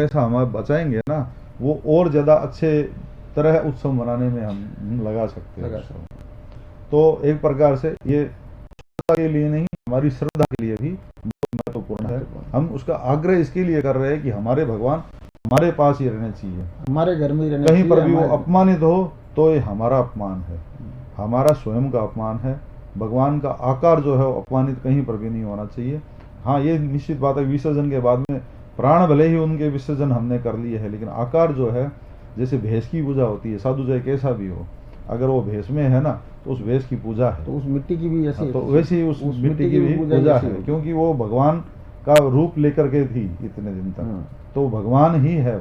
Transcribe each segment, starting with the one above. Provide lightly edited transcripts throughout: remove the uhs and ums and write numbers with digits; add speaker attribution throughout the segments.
Speaker 1: पैसा हम बचाएंगे ना, वो और ज़्यादा अच्छे तरह उत्सव मनाने में हम लगा सकते हैं। तो एक प्रकार से ये के लिए नहीं, हमारी श्रद्धा के लिए भी बहुत महत्वपूर्ण है। हम उसका आग्रह इसके लिए कर रहे हैं कि हमारे भगवान हमारे पास ही रहने चाहिए,
Speaker 2: हमारे घर में रहने
Speaker 1: कहीं पर भी वो अपमानित हो तो ये हमारा अपमान है, हमारा स्वयं का अपमान है। भगवान का आकार जो है वो अपमानित कहीं पर भी नहीं होना चाहिए। हाँ, ये निश्चित बात है, विसर्जन के बाद में प्राण भले ही उनके विसर्जन हमने कर लिए है, लेकिन आकार जो है, जैसे भेष की पूजा होती है, साधु चाहे कैसा भी हो, अगर वो भेष में है ना तो उस भेष की पूजा है,
Speaker 2: तो उस मिट्टी की भी ऐसी,
Speaker 1: तो वैसे ही उस मिट्टी की भी पूजा है, क्योंकि वो भगवान का रूप लेकर के थी इतने दिन तक, तो भगवान ही है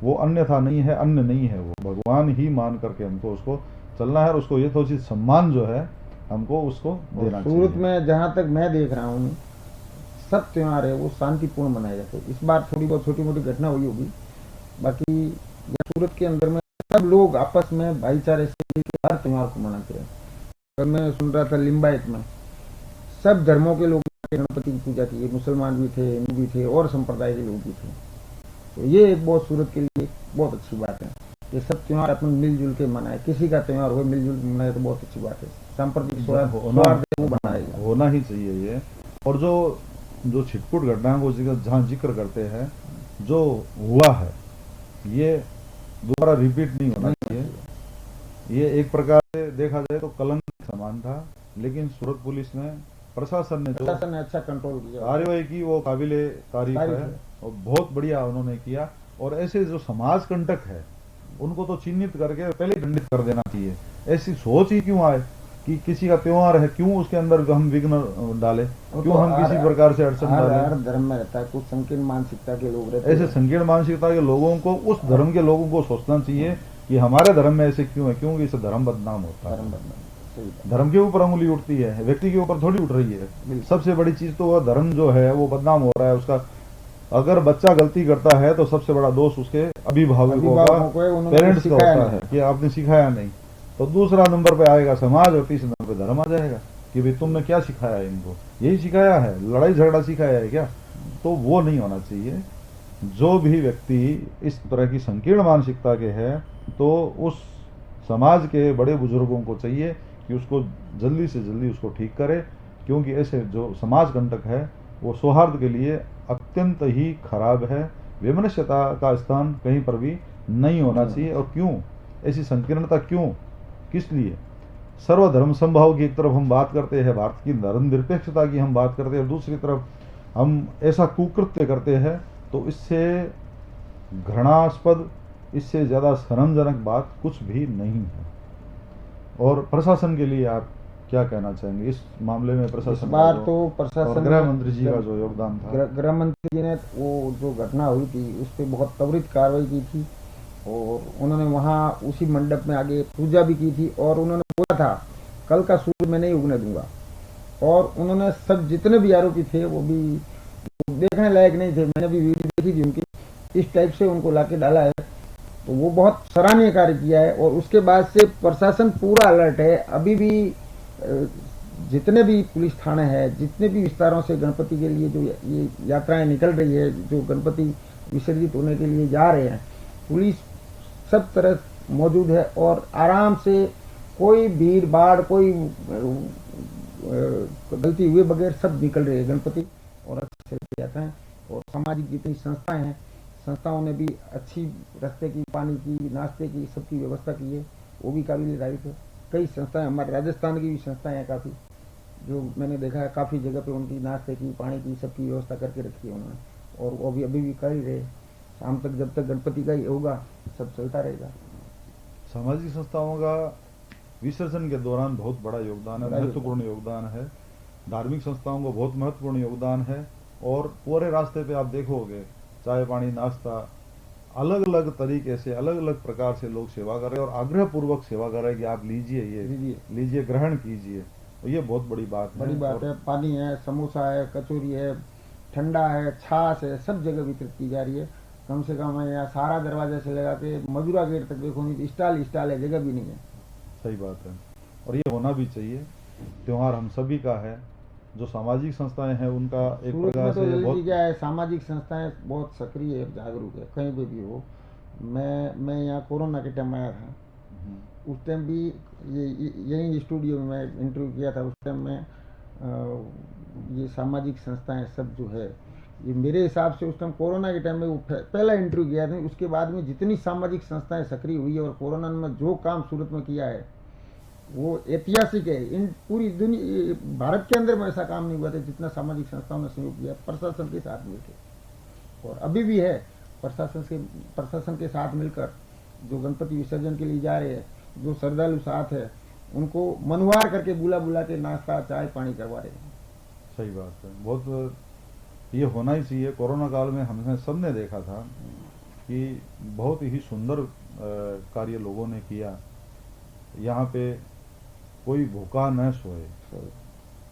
Speaker 1: वो अन्यथा नहीं है, अन्य नहीं है, वो भगवान ही मान करके हमको उसको चलना है, और उसको यथोचित सम्मान जो है हमको उसको देना चाहिए।
Speaker 2: सूरत में जहाँ तक मैं देख रहा हूँ सब त्योहार है वो शांतिपूर्ण मनाए जाते हैं। इस बार थोड़ी बहुत छोटी मोटी घटना हुई होगी, बाकी सूरत के अंदर में सब लोग आपस में भाईचारे से हर त्योहार को मनाते हैं। मैं सुन रहा था लिम्बायत में सब धर्मों के लोग गणपति की पूजा की, मुसलमान भी थे, हिंदू भी थे और संप्रदाय के लोग भी थे। तो ये एक बहुत सूरत के लिए बहुत अच्छी बात है कि सब त्योहार अपन मिलजुल के मनाए, किसी का त्योहार हो मिलजुल के मनाए तो बहुत अच्छी बात है। सांप्रदायिक सौहार्द
Speaker 1: होना ही चाहिए ये। और जो छिटपुट घटना को जहाँ जिक्र करते हैं, जो हुआ है ये दोबारा रिपीट नहीं होना चाहिए। ये एक प्रकार से देखा जाए तो कलंक समान था, लेकिन सूरत पुलिस ने, प्रशासन ने जो
Speaker 2: अच्छा कंट्रोल किया,
Speaker 1: कार्यवाही की, वो काबिले तारीफ है और बहुत बढ़िया उन्होंने किया। और ऐसे जो समाज कंटक है उनको तो चिन्हित करके पहले दंडित कर देना चाहिए। ऐसी सोच ही क्यों आए कि किसी का त्योहार है, क्यों उसके अंदर हम विघ्न डाले, क्यों हम किसी प्रकार से अड़चन डाले।
Speaker 2: हर धर्म में रहता है कुछ संकीर्ण मानसिकता के लोग रहते हैं।
Speaker 1: ऐसे संकीर्ण मानसिकता के लोगों को, उस धर्म के लोगों को सोचना चाहिए कि हमारे धर्म में ऐसे क्यों है, क्योंकि इससे धर्म बदनाम होता है। धर्म के ऊपर उंगली उठती है, व्यक्ति के ऊपर थोड़ी उठ रही है। सबसे बड़ी चीज तो वह धर्म जो है वो बदनाम हो रहा है उसका। अगर बच्चा गलती करता है तो सबसे बड़ा दोष उसके अभिभावकों का, पेरेंट्स का होता है कि आपने सिखाया नहीं। तो दूसरा नंबर पे आएगा समाज और तीसरे नंबर पे धर्म आ जाएगा कि भाई तुमने क्या सिखाया है, इनको यही सिखाया है, लड़ाई झगड़ा सिखाया है क्या। तो वो नहीं होना चाहिए। जो भी व्यक्ति इस तरह की संकीर्ण मानसिकता के है तो उस समाज के बड़े बुजुर्गों को चाहिए कि उसको जल्दी से जल्दी उसको ठीक करे, क्योंकि ऐसे जो समाज कंटक है वो सौहार्द के लिए अत्यंत ही खराब है। विमनस्यता का स्थान कहीं पर भी नहीं होना चाहिए। और क्यों ऐसी संकीर्णता, क्यों, किस लिए? सर्वधर्म संभाव की एक तरफ हम बात करते हैं, भारत की धर्मनिरपेक्षता की हम बात करते हैं, दूसरी तरफ हम ऐसा कुकृत्य करते हैं, तो इससे घृणास्पद, इससे ज्यादा शर्मजनक बात कुछ भी नहीं है। और प्रशासन के लिए आप क्या कहना चाहेंगे इस मामले में? प्रशासन,
Speaker 2: इस बार तो प्रशासन,
Speaker 1: गृह मंत्री जी का जो योगदान था,
Speaker 2: गृह मंत्री जी ने वो जो घटना हुई थी उस पर बहुत त्वरित कार्रवाई की थी, और उन्होंने वहाँ उसी मंडप में आगे पूजा भी की थी, और उन्होंने बोला था कल का सूर्य मैं नहीं उगने दूंगा। और उन्होंने सब जितने भी आरोपी थे वो भी देखने लायक नहीं थे, मैंने भी वीडियो देखी थी उनकी, इस टाइप से उनको लाके डाला है। तो वो बहुत सराहनीय कार्य किया है। और उसके बाद से प्रशासन पूरा अलर्ट है। अभी भी जितने भी पुलिस थाने हैं, जितने भी विस्तारों से गणपति के लिए जो ये यात्राएं निकल रही है, जो गणपति विसर्जित होने के लिए जा रहे हैं, पुलिस सब तरह मौजूद है और आराम से कोई भीड़ भाड़, कोई गलती हुए बगैर सब निकल रहे हैं गणपति और अच्छे से जाते हैं। और सामाजिक जितनी संस्थाएं हैं, संस्थाओं ने भी अच्छी रास्ते की, पानी की, नाश्ते की, सबकी व्यवस्था की है, वो भी काबिल तारीफ है। कई संस्थाएं, हमारे राजस्थान की भी संस्थाएं हैं काफ़ी, जो मैंने देखा है काफ़ी जगह पे उनकी नाश्ते की, पानी की, सबकी व्यवस्था करके रखी है उन्होंने, और वो अभी भी कर ही रहे। शाम तक जब तक गणपति का ही होगा सब चलता रहेगा।
Speaker 1: सामाजिक संस्थाओं का विसर्जन के दौरान बहुत बड़ा योगदान है, महत्वपूर्ण योगदान है। धार्मिक संस्थाओं को बहुत महत्वपूर्ण योगदान है। और पूरे रास्ते पे आप देखोगे चाय पानी नाश्ता अलग अलग तरीके से, अलग अलग प्रकार से लोग सेवा कर रहे हैं और आग्रह पूर्वक सेवा कर रहे हैं कि आप लीजिए, ये लीजिए, ग्रहण कीजिए। तो ये बहुत बड़ी बात है।
Speaker 2: बड़ी बात है। पानी है, समोसा है, कचौरी है, ठंडा है, छाछ है, सब जगह वितरित की जा रही है। कम से कम यहाँ सारा दरवाजा से लगा के मजूरा गेट तक देखो, नहीं स्टाल है, जगह भी नहीं है।
Speaker 1: सही बात है, और ये होना भी चाहिए। त्योहार हम सभी का है, जो सामाजिक संस्थाएं हैं उनका एक
Speaker 2: सूरत
Speaker 1: प्रकार
Speaker 2: में तो
Speaker 1: से
Speaker 2: ललित जी
Speaker 1: बहुत
Speaker 2: क्या है, सामाजिक संस्थाएं बहुत सक्रिय है, जागरूक है, कहीं पे भी हो। मैं यहाँ कोरोना के टाइम आया था, उस टाइम भी यही स्टूडियो में मैं इंटरव्यू किया था। उस टाइम में ये सामाजिक संस्थाएं सब जो है, ये मेरे हिसाब से उस टाइम कोरोना के टाइम में वो पहला इंटरव्यू किया था। उसके बाद में जितनी सामाजिक संस्थाएं सक्रिय हुई है और कोरोना में जो काम सूरत में किया है वो ऐतिहासिक है। इन पूरी दुनिया, भारत के अंदर में ऐसा काम नहीं हुआ था जितना सामाजिक संस्थाओं ने सहयोग किया प्रशासन के साथ मिलकर, और अभी भी है। प्रशासन के साथ मिलकर जो गणपति विसर्जन के लिए जा रहे हैं, जो श्रद्धालु साथ है, उनको मनवार करके बुला बुला के नाश्ता चाय पानी करवा रहे हैं।
Speaker 1: सही बात है, बहुत ये होना ही चाहिए। कोरोना काल में हमने सबने देखा था कि बहुत ही सुंदर कार्य लोगों ने किया। यहाँ पे कोई भूखा न सोए,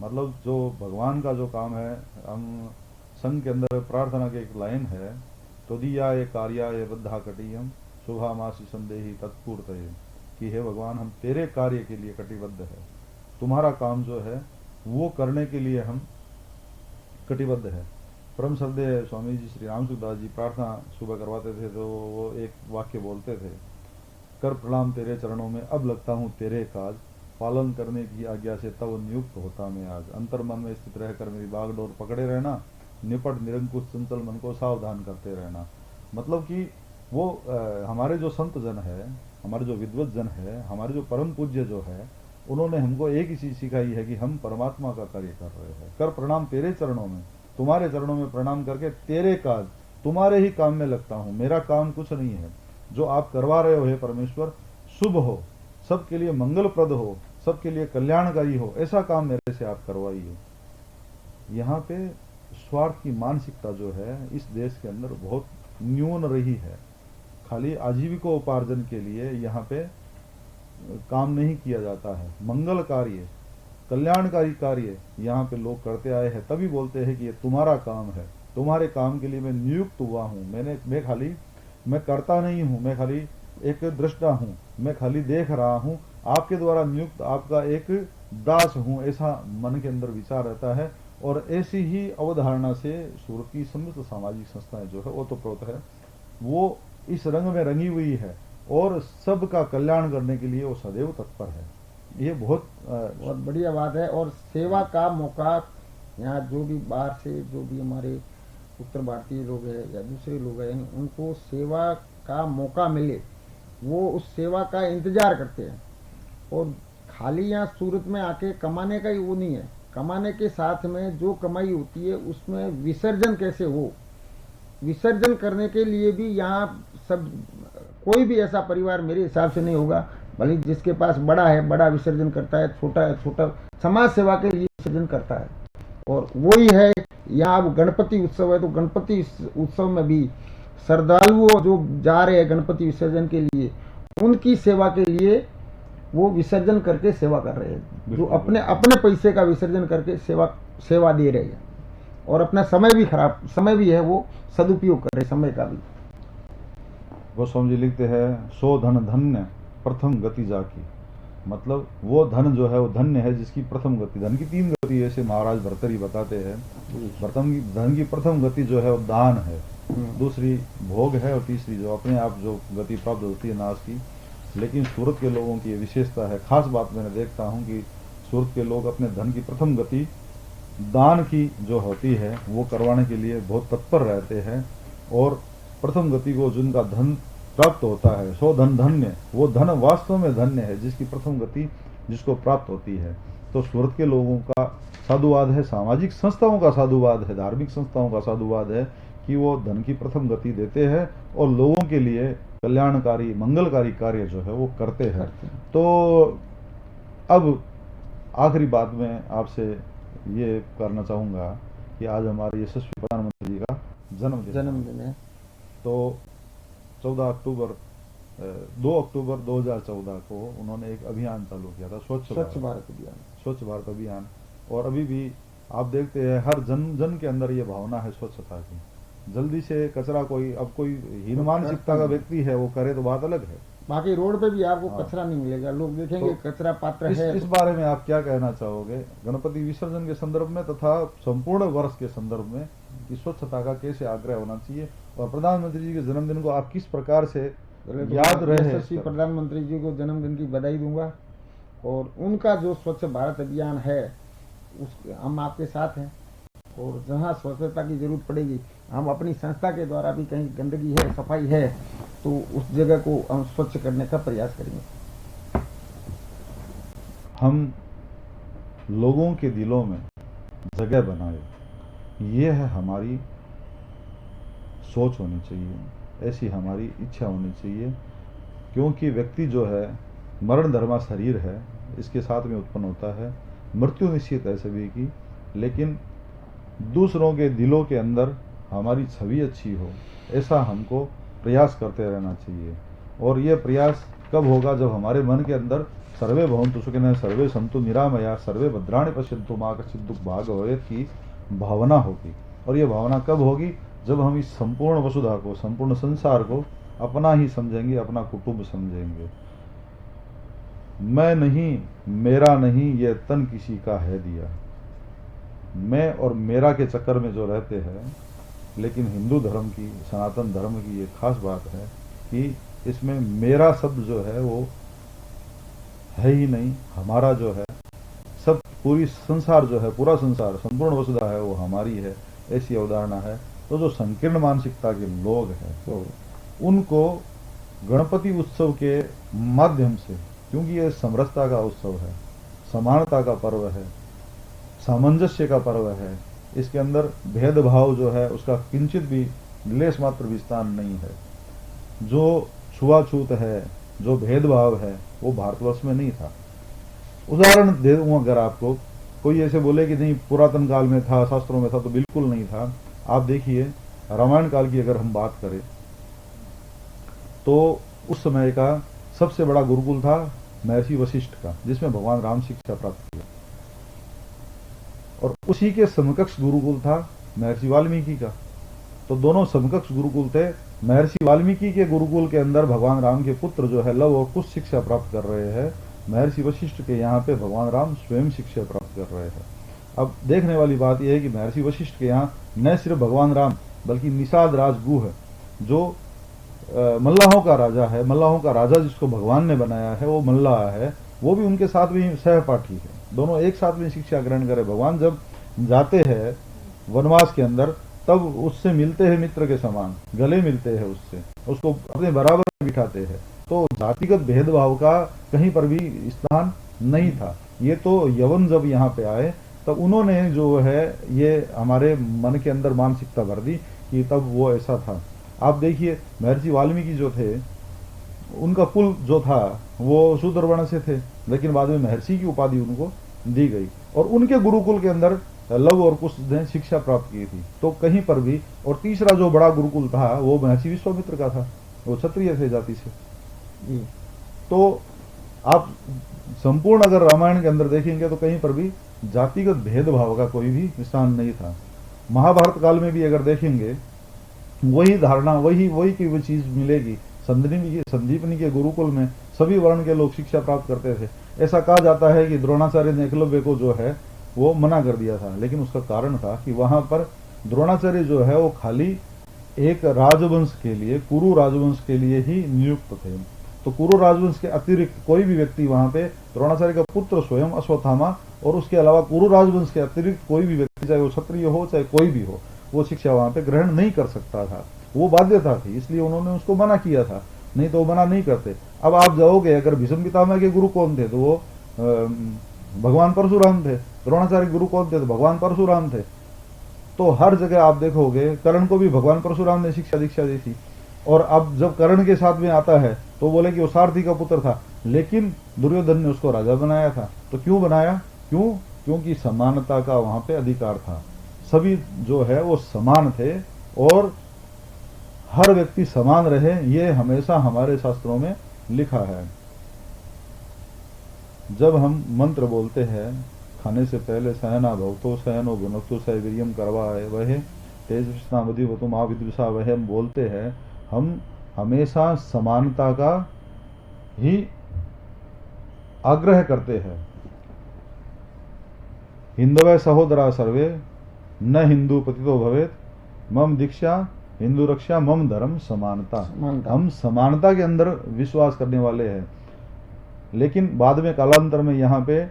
Speaker 1: मतलब जो भगवान का जो काम है, हम संघ के अंदर प्रार्थना के एक लाइन है, तोदिया ये कार्या ये बद्धा कटियम शुभामासी संदेही तत्पूर्तये, कि हे भगवान हम तेरे कार्य के लिए कटिबद्ध है, तुम्हारा काम जो है वो करने के लिए हम कटिबद्ध है। परम श्रद्धेय स्वामी जी श्री राम सुखदास जी प्रार्थना सुबह करवाते थे तो वो एक वाक्य बोलते थे, कर प्रणाम तेरे चरणों में अब लगता हूँ तेरे काज, पालन करने की आज्ञा से तब नियुक्त होता मैं आज, अंतर मन में स्थित रहकर मेरी बागडोर पकड़े रहना, निपट निरंकुश चंचल मन को सावधान करते रहना। मतलब कि वो हमारे जो संत जन है, हमारे जो विद्वत जन है, हमारे जो परम पूज्य जो है, उन्होंने हमको एक ही चीज सिखाई है कि हम परमात्मा का कार्य कर रहे हैं। कर प्रणाम तेरे चरणों में, तुम्हारे चरणों में प्रणाम करके तेरे काज, तुम्हारे ही काम में लगता हूं, मेरा काम कुछ नहीं है। जो आप करवा रहे हो हे परमेश्वर, शुभ हो, सबके लिए मंगलप्रद हो, सबके लिए कल्याणकारी हो, ऐसा काम मेरे से आप करवाइए। यहाँ पे स्वार्थ की मानसिकता जो है इस देश के अंदर बहुत न्यून रही है। खाली आजीविकोपार्जन के लिए यहाँ पे काम नहीं किया जाता है। मंगल कार्य, कल्याणकारी कार्य यहाँ पे लोग करते आए हैं, तभी बोलते हैं कि ये तुम्हारा काम है, तुम्हारे काम के लिए मैं नियुक्त हुआ हूँ। मैं करता नहीं हूँ, मैं खाली एक दृष्टा हूँ, मैं खाली देख रहा हूँ, आपके द्वारा नियुक्त आपका एक दास हूँ, ऐसा मन के अंदर विचार रहता है। और ऐसी ही अवधारणा से सूरत की समस्त सामाजिक संस्थाएं जो है ओतप्रोत है, वो इस रंग में रंगी हुई है और सबका कल्याण करने के लिए वो सदैव तत्पर है। ये बहुत
Speaker 2: बढ़िया बात है। और सेवा का मौका यहाँ जो भी बाहर से जो भी हमारे उत्तर भारतीय लोग हैं या दूसरे लोग हैं, उनको सेवा का मौका मिले, वो उस सेवा का इंतजार करते हैं। और खाली यहाँ सूरत में आके कमाने का ही वो नहीं है, कमाने के साथ में जो कमाई होती है उसमें विसर्जन कैसे हो, विसर्जन करने के लिए भी यहाँ सब, कोई भी ऐसा परिवार मेरे हिसाब से नहीं होगा, भले जिसके पास बड़ा है बड़ा विसर्जन करता है, छोटा है छोटा, समाज सेवा के लिए विसर्जन करता है। और वही है यहाँ अब गणपति उत्सव है, तो गणपति उत्सव में भी श्रद्धालुओं जो जा रहे हैं गणपति विसर्जन के लिए, उनकी सेवा के लिए वो विसर्जन करके सेवा कर रहे हैं, जो अपने अपने पैसे का विसर्जन करके सेवा दे रहे हैं। और अपना समय भी है वो सदुपयोग कर रहे समय का भी।
Speaker 1: गोस्वामी जी लिखते हैं, सो धन धन्य प्रथम गति जाकी, मतलब वो धन जो है वो धन्य है जिसकी प्रथम गति। धन की 3 गति है, ऐसे महाराज भर्तरी बताते हैं। धन की प्रथम गति जो है वो दान है, दूसरी भोग है, और तीसरी जो अपने आप जो गति प्राप्त होती है नाश की। लेकिन सूरत के लोगों की ये विशेषता है, खास बात मैंने देखता हूँ कि सूरत के लोग अपने धन की प्रथम गति दान की जो होती है वो करवाने के लिए बहुत तत्पर रहते हैं। और प्रथम गति को जिनका धन प्राप्त होता है, सो धन धन्य, वो धन वास्तव में धन्य है जिसकी प्रथम गति जिसको प्राप्त होती है। तो सूरत के लोगों का साधुवाद है, सामाजिक संस्थाओं का साधुवाद है, धार्मिक संस्थाओं का साधुवाद है कि वो धन की प्रथम गति देते हैं और लोगों के लिए कल्याणकारी मंगलकारी कार्य जो है वो करते हैं। तो अब आखिरी बात में आपसे ये करना चाहूँगा कि आज हमारे यशस्वी प्रधानमंत्री जी का जन्मदिन है। तो 2 अक्टूबर 2014 को उन्होंने एक अभियान चालू किया था, स्वच्छ भारत अभियान। और अभी भी आप देखते हैं हर जन के अंदर ये भावना है स्वच्छता की। जल्दी से कचरा कोई हीन मानसिकता का व्यक्ति है वो करे तो बात अलग है।
Speaker 2: बाकी रोड पे भी आपको
Speaker 1: हाँ।
Speaker 2: कचरा नहीं मिलेगा, लोग देखेंगे
Speaker 1: तो
Speaker 2: कचरा पात्र
Speaker 1: इस
Speaker 2: है।
Speaker 1: बारे में आप क्या कहना चाहोगे गणपति विसर्जन के संदर्भ में तथा संपूर्ण वर्ष के संदर्भ में कि स्वच्छता का कैसे आग्रह होना चाहिए, और प्रधानमंत्री जी के जन्मदिन को आप किस प्रकार से याद रहे?
Speaker 2: यशस्वी प्रधानमंत्री जी को जन्मदिन की बधाई दूंगा, और उनका जो स्वच्छ भारत अभियान है उस हम आपके साथ हैं, और जहाँ स्वच्छता की जरूरत पड़ेगी हम अपनी संस्था के द्वारा भी कहीं गंदगी है, सफाई है, तो उस जगह को हम स्वच्छ करने का प्रयास करेंगे।
Speaker 1: हम लोगों के दिलों में जगह बनाए, ये है हमारी सोच होनी चाहिए, ऐसी हमारी इच्छा होनी चाहिए, क्योंकि व्यक्ति जो है मरण धर्मा शरीर है, इसके साथ में उत्पन्न होता है, मृत्यु निश्चित है सभी की, लेकिन दूसरों के दिलों के अंदर हमारी छवि अच्छी हो, ऐसा हमको प्रयास करते रहना चाहिए। और ये प्रयास कब होगा? जब हमारे मन के अंदर सर्वे भवन्तु सुखिनः सर्वे सन्तु निरामया सर्वे भद्राणि पश्यन्तु मा कश्चित् दुःखभाग् भवेत् की भावना होगी। और ये भावना कब होगी? जब हम इस संपूर्ण वसुधा को, संपूर्ण संसार को अपना ही समझेंगे, अपना कुटुंब समझेंगे। मैं नहीं, मेरा नहीं, ये तन किसी का है दिया। मैं और मेरा के चक्कर में जो रहते हैं, लेकिन हिंदू धर्म की, सनातन धर्म की ये खास बात है कि इसमें मेरा शब्द जो है वो है ही नहीं, हमारा जो है सब, पूरी संसार जो है, पूरा संसार, संपूर्ण वसुधा है वो हमारी है, ऐसी अवधारणा है। तो जो संकीर्ण मानसिकता के लोग हैं तो उनको गणपति उत्सव के माध्यम से, क्योंकि ये समरसता का उत्सव है, समानता का पर्व है, सामंजस्य का पर्व है, इसके अंदर भेदभाव जो है उसका किंचित भी लेस मात्र भी स्थान नहीं है। जो छुआछूत है, जो भेदभाव है वो भारतवर्ष में नहीं था। उदाहरण दे दूंगा अगर आपको, कोई ऐसे बोले कि नहीं पुरातन काल में था, शास्त्रों में था, तो बिल्कुल नहीं था। आप देखिए रामायण काल की अगर हम बात करें तो उस समय का सबसे बड़ा गुरुकुल था महर्षि वशिष्ठ का, जिसमें भगवान राम शिक्षा प्राप्त किया, और उसी के समकक्ष गुरुकुल था महर्षि वाल्मीकि का। तो दोनों समकक्ष गुरुकुल थे। महर्षि वाल्मीकि के गुरुकुल के अंदर भगवान राम के पुत्र जो है लव और कुश शिक्षा प्राप्त कर रहे हैं, महर्षि वशिष्ठ के यहाँ पे भगवान राम स्वयं शिक्षा प्राप्त कर रहे हैं। अब देखने वाली बात यह है कि महर्षि वशिष्ठ के यहाँ न सिर्फ भगवान राम बल्कि निषाद राज गुह है, जो मल्लाहों का राजा है, मल्लाहों का राजा जिसको भगवान ने बनाया है वो मल्लाह है, वो भी उनके साथ भी सहपाठी है, दोनों एक साथ में शिक्षा ग्रहण करे। भगवान जब जाते हैं वनवास के अंदर तब उससे मिलते हैं मित्र के समान, गले मिलते हैं उससे, उसको अपने बराबर बिठाते हैं। तो जातिगत भेदभाव का कहीं पर भी स्थान नहीं था। ये तो यवन जब यहाँ पे आए तब उन्होंने जो है ये हमारे मन के अंदर मानसिकता भर दी कि तब वो ऐसा था। आप देखिए महर्षि वाल्मीकि जो थे उनका कुल जो था वो शूद्र वर्ण से थे, लेकिन बाद में महर्षि की उपाधि उनको दी गई, और उनके गुरुकुल के अंदर लव और कुश ने शिक्षा प्राप्त की थी। तो कहीं पर भी, और तीसरा जो बड़ा गुरुकुल था वो महर्षि विश्वामित्र का था, वो क्षत्रिय थे जाति से। तो आप संपूर्ण अगर रामायण के अंदर देखेंगे तो कहीं पर भी जातिगत भेदभाव का कोई भी स्थान नहीं था। महाभारत काल में भी अगर देखेंगे वही धारणा, वही की वो चीज मिलेगी। संदीपनी के गुरुकुल में सभी वर्ण के लोग शिक्षा प्राप्त करते थे। ऐसा कहा जाता है कि द्रोणाचार्य ने एकलव्य को जो है वो मना कर दिया था, लेकिन उसका कारण था कि वहां पर द्रोणाचार्य जो है वो खाली एक राजवंश के लिए, कुरु राजवंश के लिए ही नियुक्त थे। तो कुरु राजवंश के अतिरिक्त कोई भी व्यक्ति वहां पे, द्रोणाचार्य का पुत्र स्वयं अश्वत्थामा और उसके अलावा कुरु राजवंश के अतिरिक्त कोई भी व्यक्ति, चाहे वो क्षत्रिय हो चाहे कोई भी हो, वो शिक्षा वहां पे ग्रहण नहीं कर सकता था। वो बाध्यता थी, इसलिए उन्होंने उसको मना किया था, नहीं तो वो मना नहीं करते। अब आप जाओगे, अगर भीष्म पितामह के गुरु कौन थे तो वो भगवान परशुराम थे। द्रोणाचार्य गुरु कौन थे तो भगवान परशुराम थे। तो हर जगह आप देखोगे कर्ण को भी भगवान परशुराम ने शिक्षा दीक्षा दी थी। और अब जब कर्ण के साथ में आता है तो बोले कि वो सारथी का पुत्र था, लेकिन दुर्योधन ने उसको राजा बनाया था। तो क्यों बनाया? क्योंकि समानता का वहां पे अधिकार था, सभी जो है वो समान थे और हर व्यक्ति समान रहे, ये हमेशा हमारे शास्त्रों में लिखा है। जब हम मंत्र बोलते हैं खाने से पहले सहना भवतो सहनो भुनक्तो सह वीर्यम करवा है वह, तेजस्नावधिवतु महाविद्विषा वह हम बोलते हैं, हम हमेशा समानता का ही आग्रह करते हैं। हिंदवै सहोदरा सर्वे न हिंदू पतितो भवेत, मम दीक्षा हिंदू रक्षा मम धर्म समानता। हम समानता के अंदर विश्वास करने वाले हैं। लेकिन बाद में कालांतर में यहाँ पे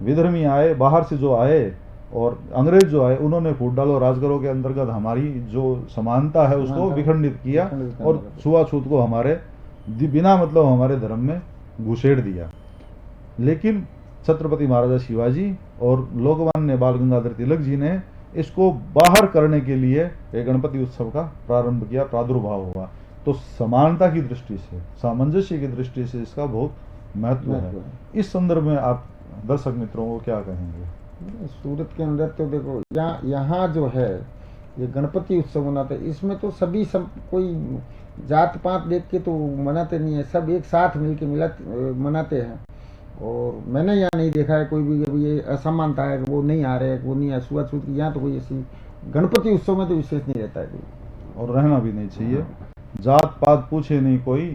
Speaker 1: विधर्मी आए, बाहर से जो आए और अंग्रेज जो आए, उन्होंने फूट डालो राजगरों के अंतर्गत हमारी जो समानता है उसको विखंडित किया और छुआछूत को हमारे बिना मतलब हमारे धर्म में घुसेड़ दिया। लेकिन छत्रपति महाराजा शिवाजी और लोकमान्य बाल गंगाधर तिलक जी ने इसको बाहर करने के लिए एक गणपति उत्सव का प्रारंभ किया, प्रादुर्भाव हुआ। तो समानता की दृष्टि से, सामंजस्य की दृष्टि से इसका बहुत महत्व है। इस संदर्भ में आप दर्शक मित्रों को क्या कहेंगे?
Speaker 2: सूरत के अंदर तो देखो यहाँ जो है ये गणपति उत्सव मनाते, इसमें तो सभी सब कोई जात पात देख के तो मनाते नहीं है, सब एक साथ मिलके मनाते हैं। और मैंने यहाँ नहीं देखा है कोई भी ये असमानता है, वो नहीं आ रहे, वो नहीं है, छुआछूत की यहाँ तो कोई ऐसी गणपति उत्सव में तो विशेष नहीं रहता है कोई,
Speaker 1: और रहना भी नहीं चाहिए। जात पात पूछे नहीं कोई,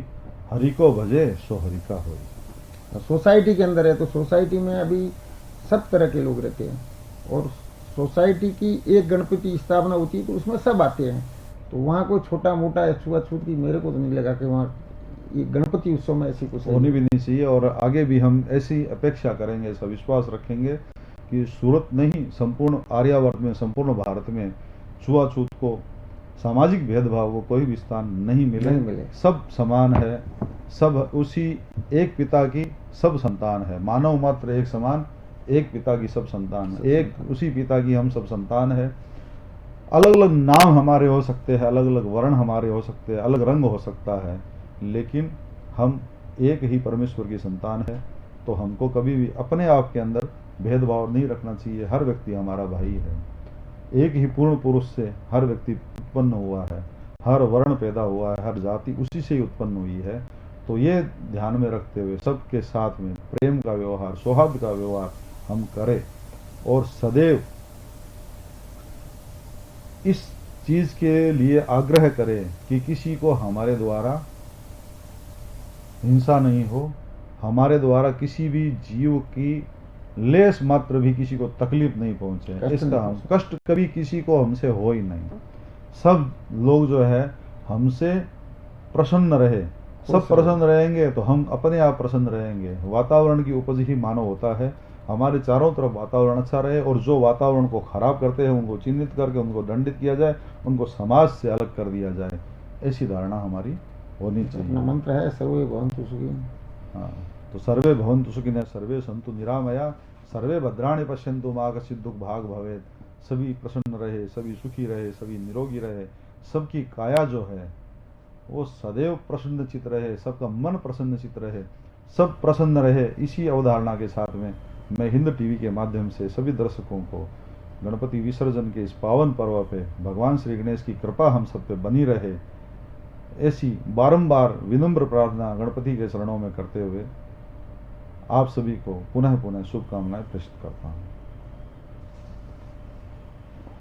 Speaker 1: हरि को भजे सो हरि का होई।
Speaker 2: सोसाइटी के अंदर है तो सोसाइटी में अभी सब तरह के लोग रहते हैं और सोसाइटी की एक गणपति स्थापना होती है तो उसमें सब आते हैं। तो वहाँ कोई छोटा मोटा छुआछूत की मेरे को तो नहीं लगा कि वहाँ ये गणपति उत्सव में ऐसी कुछ
Speaker 1: होनी भी नहीं चाहिए। और आगे भी हम ऐसी अपेक्षा करेंगे, ऐसा विश्वास रखेंगे कि सूरत नहीं संपूर्ण आर्यावर्त में, संपूर्ण भारत में छुआछूत को, सामाजिक भेदभाव को कोई भी स्थान नहीं मिले। सब समान है, सब उसी एक पिता की सब संतान है। मानव मात्र एक समान, एक पिता की सब संतान है, एक उसी पिता की हम सब संतान है। अलग अलग नाम हमारे हो सकते हैं, अलग अलग वर्ण हमारे हो सकते हैं, अलग रंग हो सकता है, लेकिन हम एक ही परमेश्वर की संतान है। तो हमको कभी भी अपने आप के अंदर भेदभाव नहीं रखना चाहिए। हर व्यक्ति हमारा भाई है। एक ही पूर्ण पुरुष से हर व्यक्ति उत्पन्न हुआ है, हर वर्ण पैदा हुआ है, हर जाति उसी से ही उत्पन्न हुई है। तो ये ध्यान में रखते हुए सबके साथ में प्रेम का व्यवहार, सौहार्द का व्यवहार हम करें और सदैव इस चीज के लिए आग्रह करें कि किसी को हमारे द्वारा हिंसा नहीं हो, हमारे द्वारा किसी भी जीव की लेस मात्र भी किसी को तकलीफ नहीं पहुंचे, इसका हम कष्ट कभी किसी को हमसे हो ही नहीं। सब लोग जो है हमसे प्रसन्न रहे, सब प्रसन्न रहेंगे तो हम अपने आप प्रसन्न रहेंगे। वातावरण की उपज ही मानव होता है। हमारे चारों तरफ वातावरण अच्छा रहे और जो वातावरण को खराब करते हैं उनको चिन्हित करके उनको दंडित किया जाए, उनको समाज से अलग कर दिया जाए, ऐसी धारणा हमारी होनी चाहिए।
Speaker 2: मंत्र है सर्वे भवन्तु सुखिनः।
Speaker 1: हाँ, तो सर्वे भवन्तु सुखिनः, सर्वे सन्तु निरामया, सर्वे भद्राणि पश्यन्तु मा कश्चित् दुःख भाग् भवेत्। सभी प्रसन्न रहे, सभी सुखी रहे, सभी निरोगी रहे, सबकी काया जो है वो सदैव प्रसन्नचित रहे, सबका मन प्रसन्नचित रहे, सब प्रसन्न रहे। इसी अवधारणा के साथ में मैं हिंद टीवी के माध्यम से सभी दर्शकों को गणपति विसर्जन के इस पावन पर्व पे भगवान श्री गणेश की कृपा हम सब पे बनी रहे, ऐसी बारंबार विनम्र प्रार्थना गणपति के चरणों में करते हुए आप सभी को पुनः पुनः शुभकामनाएं प्रेषित करता हूँ।